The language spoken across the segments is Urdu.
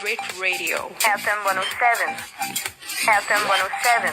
Rit Radio. FM 107. FM 107.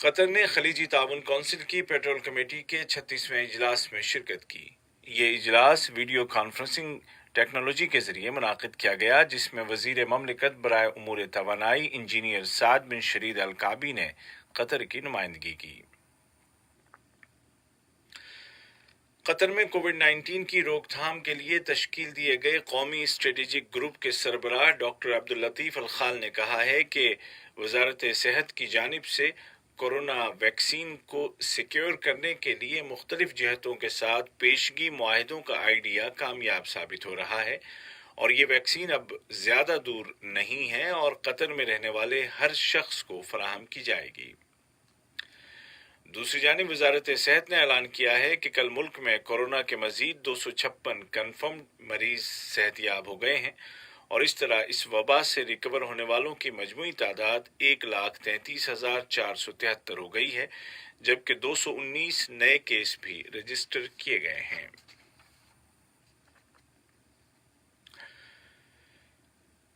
قطر نے خلیجی تعاون کونسل کی پیٹرول کمیٹی کے 36ویں اجلاس میں شرکت کی۔ یہ اجلاس ویڈیو کانفرنسنگ ٹیکنالوجی کے ذریعے منعقد کیا گیا، جس میں وزیر مملکت برائے امور توانائی انجینئر سعد بن شرید الکعبی نے قطر کی نمائندگی کی۔ قطر میں کووڈ 19 کی روک تھام کے لیے تشکیل دیے گئے قومی اسٹریٹجک گروپ کے سربراہ ڈاکٹر عبداللطیف الخال نے کہا ہے کہ وزارت صحت کی جانب سے کورونا ویکسین کو سیکیور کرنے کے لیے مختلف جہتوں کے ساتھ پیشگی معاہدوں کا آئیڈیا کامیاب ثابت ہو رہا ہے، اور یہ ویکسین اب زیادہ دور نہیں ہے اور قطر میں رہنے والے ہر شخص کو فراہم کی جائے گی۔ دوسری جانب وزارت صحت نے اعلان کیا ہے کہ کل ملک میں کورونا کے مزید 256 کنفرم مریض صحت یاب ہو گئے ہیں، اور اس طرح اس وبا سے ریکور ہونے والوں کی مجموعی تعداد 1,33,473 ہو گئی ہے، جبکہ 219 نئے کیس بھی رجسٹر کیے گئے ہیں۔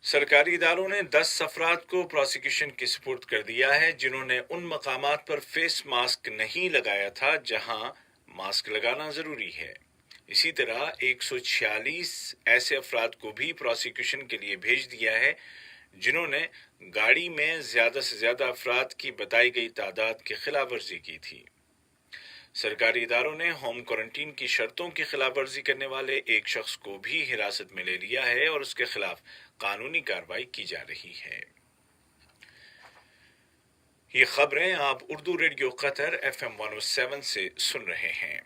سرکاری اداروں نے 10 افراد کو پروسیکیوشن کے سپرد کر دیا ہے جنہوں نے ان مقامات پر فیس ماسک نہیں لگایا تھا جہاں ماسک لگانا ضروری ہے۔ اسی طرح 146 ایسے افراد کو بھی پروسیکیوشن کے لیے بھیج دیا ہے جنہوں نے گاڑی میں زیادہ سے زیادہ افراد کی بتائی گئی تعداد کی خلاف ورزی کی تھی۔ سرکاری اداروں نے ہوم کوارنٹین کی شرطوں کی خلاف ورزی کرنے والے ایک شخص کو بھی حراست میں لے لیا ہے اور اس کے خلاف قانونی کارروائی کی جا رہی ہے۔ یہ خبریں آپ اردو ریڈیو قطر FM 107 سے سن رہے ہیں۔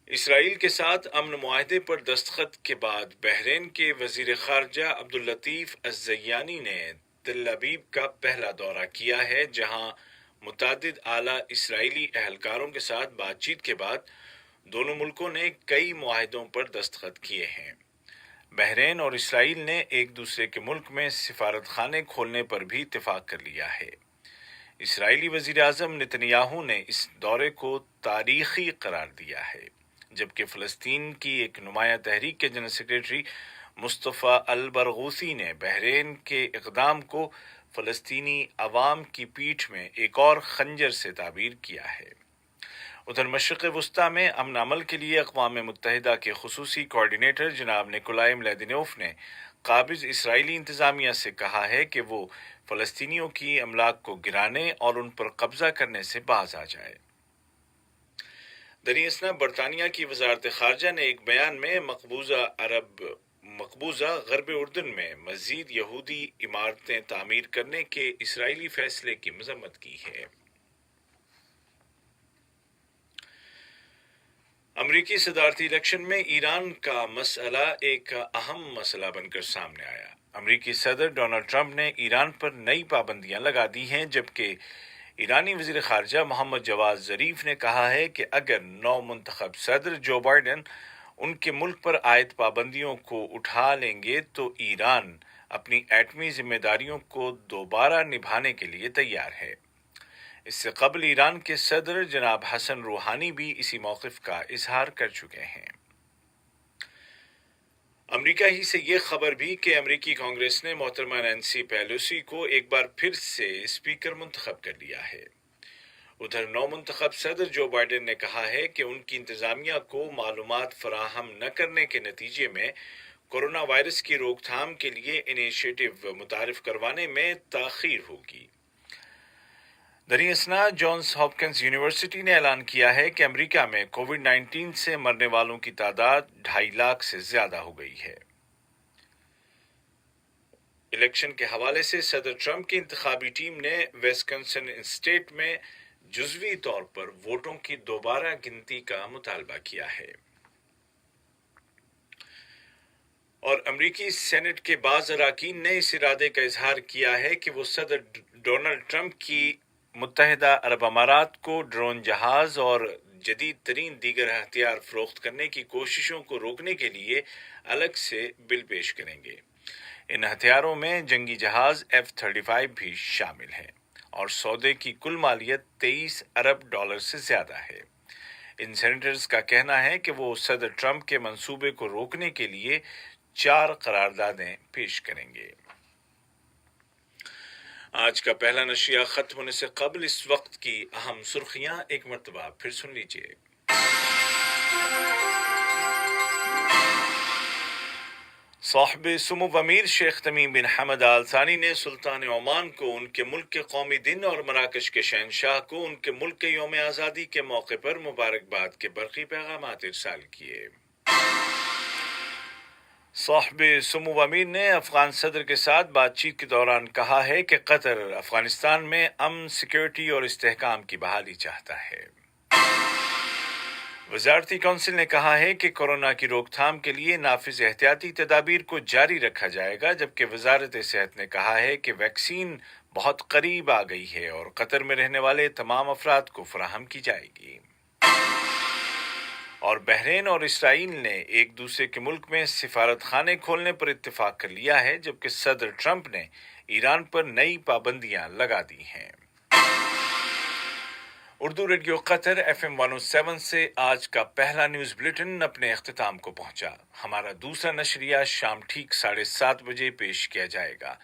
اسرائیل کے ساتھ امن معاہدے پر دستخط کے بعد بحرین کے وزیر خارجہ عبداللطیف الزیانی نے تل ابیب کا پہلا دورہ کیا ہے، جہاں متعدد اعلیٰ اسرائیلی اہلکاروں کے ساتھ بات چیت کے بعد دونوں ملکوں نے کئی معاہدوں پر دستخط کیے ہیں۔ بحرین اور اسرائیل نے ایک دوسرے کے ملک میں سفارت خانے کھولنے پر بھی اتفاق کر لیا ہے۔ اسرائیلی وزیر اعظم نتنیاہو نے اس دورے کو تاریخی قرار دیا ہے، جبکہ فلسطین کی ایک نمایاں تحریک کے جنرل سیکریٹری مصطفیٰ البرغوثی نے بحرین کے اقدام کو فلسطینی عوام کی پیٹھ میں ایک اور خنجر سے تعبیر کیا ہے۔ ادھر مشرق وسطیٰ میں امن عمل کے لیے اقوام متحدہ کے خصوصی کوآرڈینیٹر جناب نکولائے ملیدینوف نے قابض اسرائیلی انتظامیہ سے کہا ہے کہ وہ فلسطینیوں کی املاک کو گرانے اور ان پر قبضہ کرنے سے باز آ جائے۔ دریں اثنا برطانیہ کی وزارت خارجہ نے ایک بیان میں مقبوضہ غرب اردن میں مزید یہودی عمارتیں تعمیر کرنے کے اسرائیلی فیصلے کی مذمت کی ہے۔ امریکی صدارتی الیکشن میں ایران کا مسئلہ ایک اہم مسئلہ بن کر سامنے آیا۔ امریکی صدر ڈونلڈ ٹرمپ نے ایران پر نئی پابندیاں لگا دی ہیں، جبکہ ایرانی وزیر خارجہ محمد جواد ظریف نے کہا ہے کہ اگر نو منتخب صدر جو بائیڈن ان کے ملک پر عائد پابندیوں کو اٹھا لیں گے تو ایران اپنی ایٹمی ذمہ داریوں کو دوبارہ نبھانے کے لیے تیار ہے۔ اس سے قبل ایران کے صدر جناب حسن روحانی بھی اسی موقف کا اظہار کر چکے ہیں۔ امریکہ ہی سے یہ خبر بھی کہ امریکی کانگریس نے محترمہ نینسی پیلوسی کو ایک بار پھر سے اسپیکر منتخب کر لیا ہے۔ ادھر نو منتخب صدر جو بائیڈن نے کہا ہے کہ ان کی انتظامیہ کو معلومات فراہم نہ کرنے کے نتیجے میں کورونا وائرس کی روک تھام کے لیے انیشیٹو متعارف کروانے میں تاخیر ہوگی۔ دریں اثنا جانس ہاپکنز یونیورسٹی نے اعلان کیا ہے کہ امریکہ میں کووڈ 19 سے مرنے والوں کی تعداد 2.5 لاکھ سے زیادہ ہو گئی ہے۔ الیکشن کے حوالے سے صدر ٹرمپ کی انتخابی ٹیم نے وسکنسن اسٹیٹ میں جزوی طور پر ووٹوں کی دوبارہ گنتی کا مطالبہ کیا ہے، اور امریکی سینٹ کے بعض اراکین نے اس ارادے کا اظہار کیا ہے کہ وہ صدر ڈونلڈ ٹرمپ کی متحدہ عرب امارات کو ڈرون جہاز اور جدید ترین دیگر ہتھیار فروخت کرنے کی کوششوں کو روکنے کے لیے الگ سے بل پیش کریں گے۔ ان ہتھیاروں میں جنگی جہاز F-35 بھی شامل ہے اور سودے کی کل مالیت $23 ارب سے زیادہ ہے۔ ان سینیٹرز کا کہنا ہے کہ وہ صدر ٹرمپ کے منصوبے کو روکنے کے لیے 4 قراردادیں پیش کریں گے۔ آج کا پہلا نشریہ ختم ہونے سے قبل اس وقت کی اہم سرخیاں ایک مرتبہ پھر سن لیجیے۔ صاحب سمو امیر شیخ تمیم بن حمد آل ثانی نے سلطان عمان کو ان کے ملک کے قومی دن اور مراکش کے شہنشاہ کو ان کے ملک کے یوم آزادی کے موقع پر مبارکباد کے برقی پیغامات ارسال کیے۔ صاحب سمو امیر نے افغان صدر کے ساتھ بات چیت کے دوران کہا ہے کہ قطر افغانستان میں امن، سیکیورٹی اور استحکام کی بحالی چاہتا ہے۔ وزارتی کونسل نے کہا ہے کہ کورونا کی روک تھام کے لیے نافذ احتیاطی تدابیر کو جاری رکھا جائے گا، جبکہ وزارت صحت نے کہا ہے کہ ویکسین بہت قریب آ گئی ہے اور قطر میں رہنے والے تمام افراد کو فراہم کی جائے گی۔ اور بحرین اور اسرائیل نے ایک دوسرے کے ملک میں سفارت خانے کھولنے پر اتفاق کر لیا ہے، جبکہ صدر ٹرمپ نے ایران پر نئی پابندیاں لگا دی ہیں۔ اردو ریڈیو قطر FM 107 سے آج کا پہلا نیوز بلیٹن اپنے اختتام کو پہنچا۔ ہمارا دوسرا نشریہ شام ٹھیک 7:30 بجے پیش کیا جائے گا۔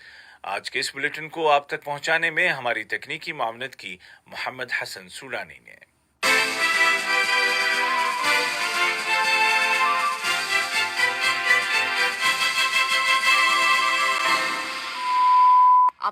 آج کے اس بلیٹن کو آپ تک پہنچانے میں ہماری تکنیکی معاونت کی محمد حسن سوڈانی نے۔